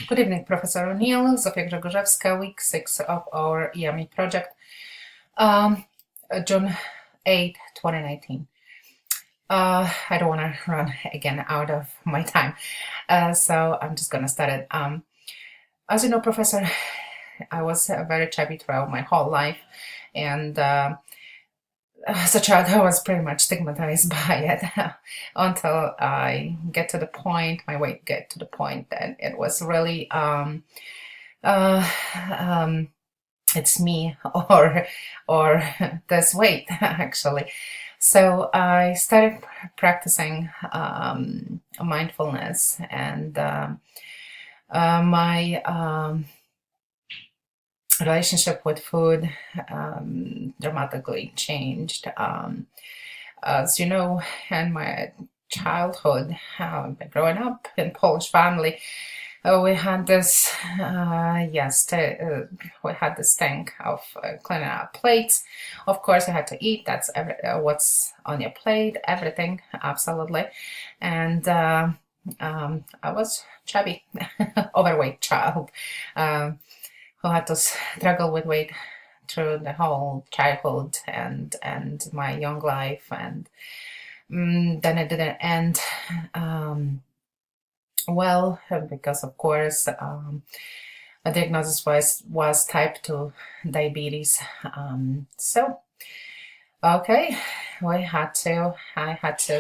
Good evening, Professor O'Neill, Zofia Grzegorzewska, week 6 of our EME project, um, June 8, 2019. I don't want to run again out of my time, so I'm just going to start it. As you know, Professor, I was very chubby throughout my whole life, and as a child, I was pretty much stigmatized by it until I get to the point, my weight get to the point that it was really, uh, um, it's me or this weight actually. So I started practicing mindfulness, and my relationship with food dramatically changed. As you know, in my childhood, growing up in Polish family, we had this, we had this thing of cleaning out plates. Of course, you had to eat. That's what's on your plate, everything, absolutely. And I was chubby, overweight child. Who had to struggle with weight through the whole childhood and my young life, and then it didn't end well, because of course a diagnosis was type 2 diabetes. So okay, I had to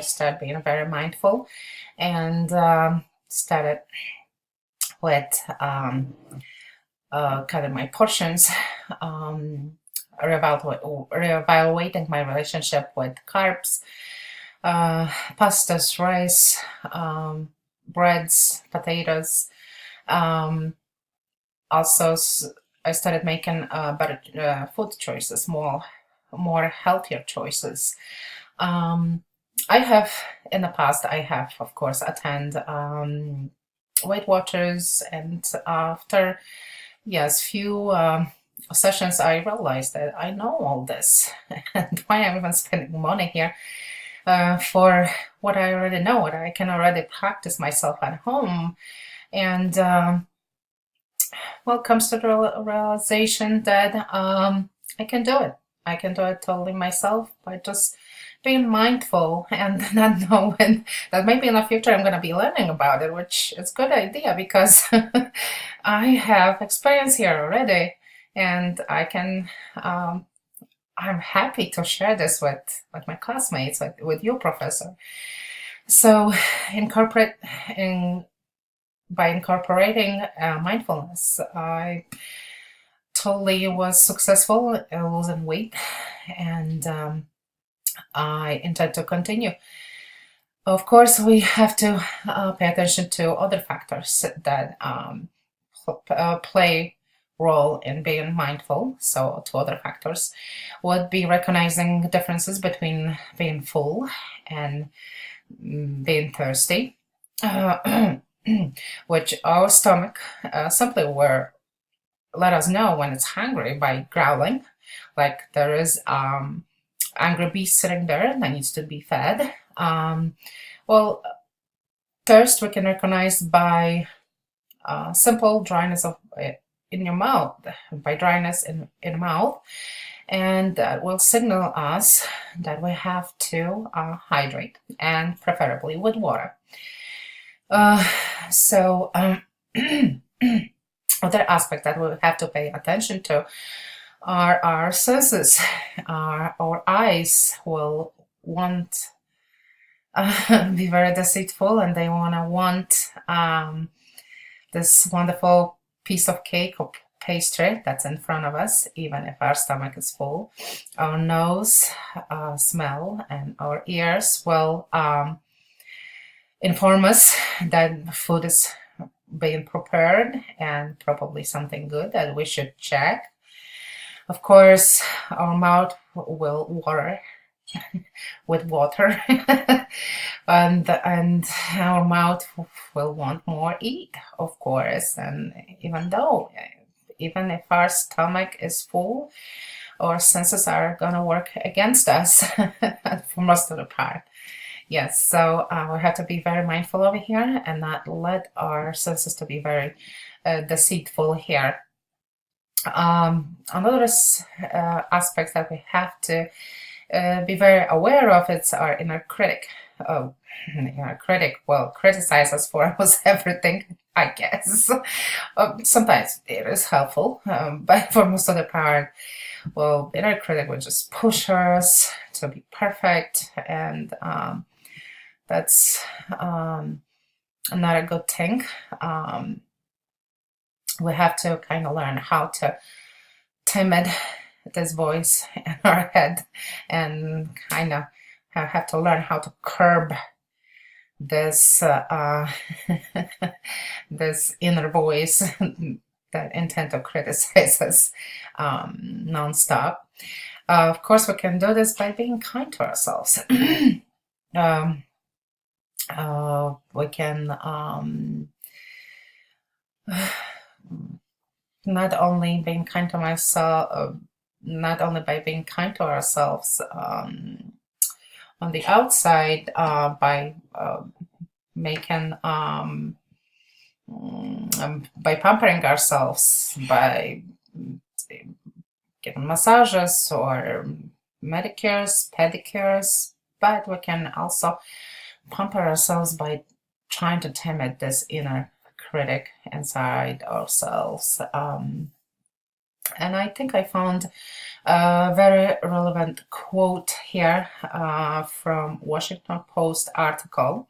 start being very mindful, and started with cutting my portions, reevaluating my relationship with carbs, pastas, rice, breads, potatoes. Also, I started making better food choices, more healthier choices. I have in the past, I have of course attend Weight Watchers, and after few sessions, I realized that I know all this, and why I'm even spending money here for what I already know, what I can already practice myself at home. And comes to the realization that I can do it. I can do it totally myself by just being mindful, and not knowing that maybe in the future I'm going to be learning about it, which is a good idea because I have experience here already, and I can. I'm happy to share this with my classmates, with you, Professor. So, incorporate in by incorporating mindfulness, I totally was successful in losing weight, and I intend to continue. Of course, we have to pay attention to other factors that play role in being mindful. So, two other factors would be recognizing differences between being full and being thirsty, which our stomach simply will let us know when it's hungry by growling, like there is angry beast sitting there that needs to be fed. Well, thirst we can recognize by simple dryness of in your mouth, by dryness in mouth, and that will signal us that we have to hydrate, and preferably with water. So other aspect that we have to pay attention to are our senses. Our eyes will want be very deceitful, and they want this wonderful piece of cake or pastry that's in front of us, even if our stomach is full. Our nose smell, and our ears will inform us that food is being prepared, and probably something good that we should check. Of course, our mouth will water with water, and our mouth will want more eat, of course. And even if our stomach is full, our senses are gonna work against us for most of the part. Yes, so we have to be very mindful over here and not let our senses to be very deceitful here. Another aspect that we have to be very aware of it's our inner critic. Oh, inner critic will criticize us for almost everything, I guess. Sometimes it is helpful, but for most of the part, well, inner critic will just push us to be perfect, and that's not a good thing. We have to kind of learn how to timid this voice in our head and kind of have to learn how to curb this this inner voice that intend to criticize us nonstop. Of course, we can do this by being kind to ourselves. um, we can not only being kind to myself, not only by being kind to ourselves on the outside by making by pampering ourselves by getting massages or manicures, pedicures, but we can also pamper ourselves by trying to tame this inner critic inside ourselves. And I think I found a very relevant quote here from Washington Post article.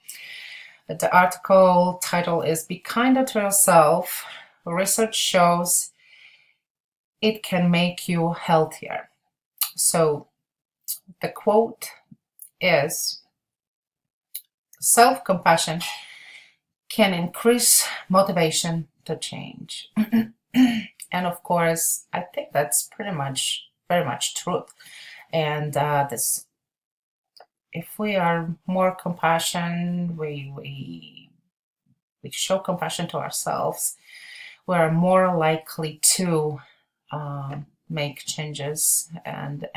The article title is "Be Kinder to Yourself. Research shows it can make you healthier." So the quote is, "Self-compassion can increase motivation to change." And of course, I think that's pretty much, very much truth. And this, if we are more compassion, we show compassion to ourselves, we are more likely to make changes and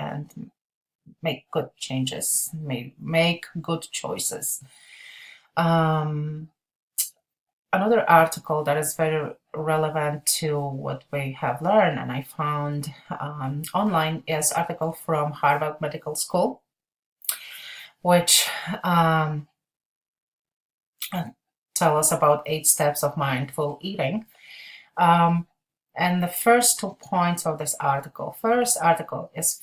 make good changes, make good choices. Another article that is very relevant to what we have learned and I found online is article from Harvard Medical School, which tell us about 8 steps of mindful eating. And the first 2 points of this article. First article is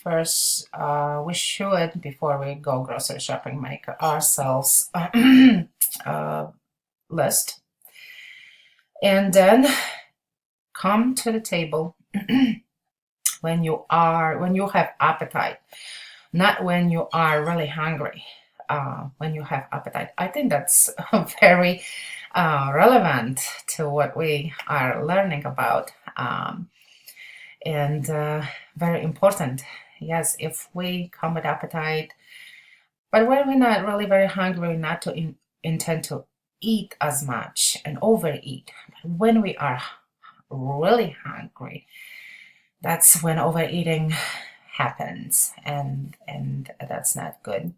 we should, before we go grocery shopping, make ourselves a list. And then come to the table when you have appetite, not when you are really hungry. When you have appetite, I think that's very relevant to what we are learning about, and very important. Yes, if we come with appetite, but when we're not really very hungry, not to intend to eat as much and overeat. When we are really hungry, that's when overeating happens, and that's not good.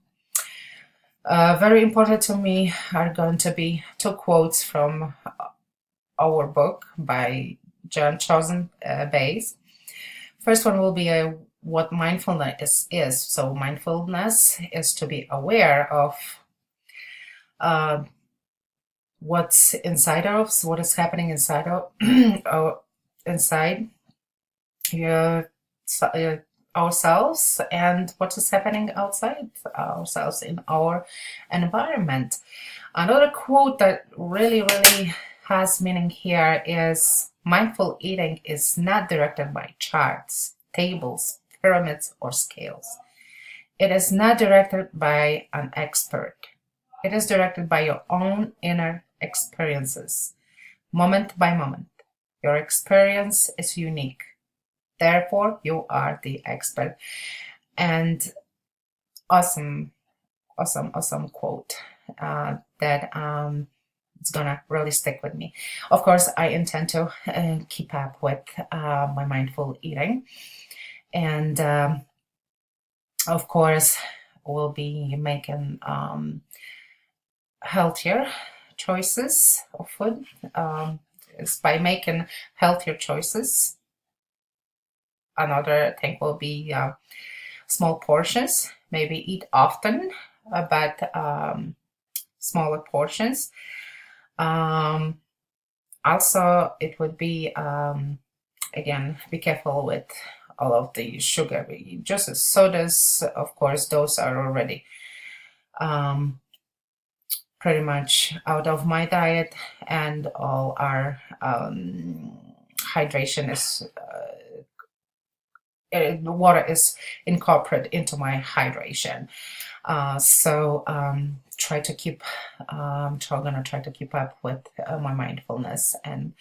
Very important to me are going to be 2 quotes from our book by John Chosen Bays. First one will be what mindfulness is. So mindfulness is to be aware of what's inside of us, what is happening inside of inside ourselves, and what is happening outside ourselves in our environment. Another quote that really has meaning here is, mindful eating is not directed by charts, tables, pyramids, or scales. It is not directed by an expert. It is directed by your own inner experiences, moment by moment. Your experience is unique. Therefore, you are the expert. And awesome quote that it's gonna really stick with me. Of course, I intend to keep up with my mindful eating. And of course, will be making healthier choices of food. Is by making healthier choices. Another thing will be small portions. Maybe eat often, but smaller portions. Um, Also, it would be again, be careful with all of the sugar. Just sodas, of course, those are already um, pretty much out of my diet, and all our hydration is water is incorporated into my hydration. So try to keep I'm gonna try to keep up with my mindfulness, and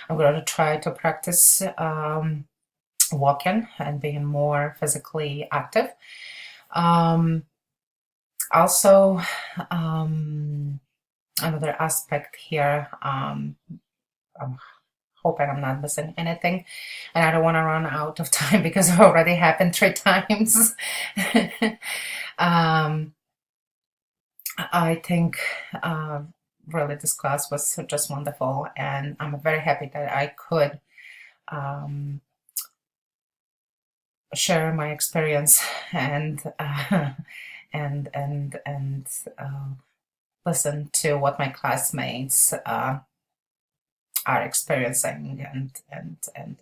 I'm gonna try to practice walking and being more physically active. Um, Also, another aspect here, I'm hoping I'm not missing anything, and I don't want to run out of time because it already happened 3 times. um, I think really this class was just wonderful, and I'm very happy that I could um, share my experience and and listen to what my classmates are experiencing, and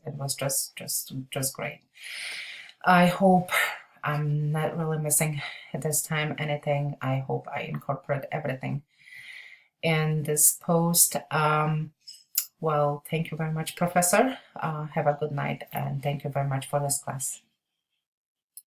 it was just great. I hope I'm not really missing this time anything. I hope I incorporate everything in this post. Well, thank you very much, Professor. Have a good night, and thank you very much for this class.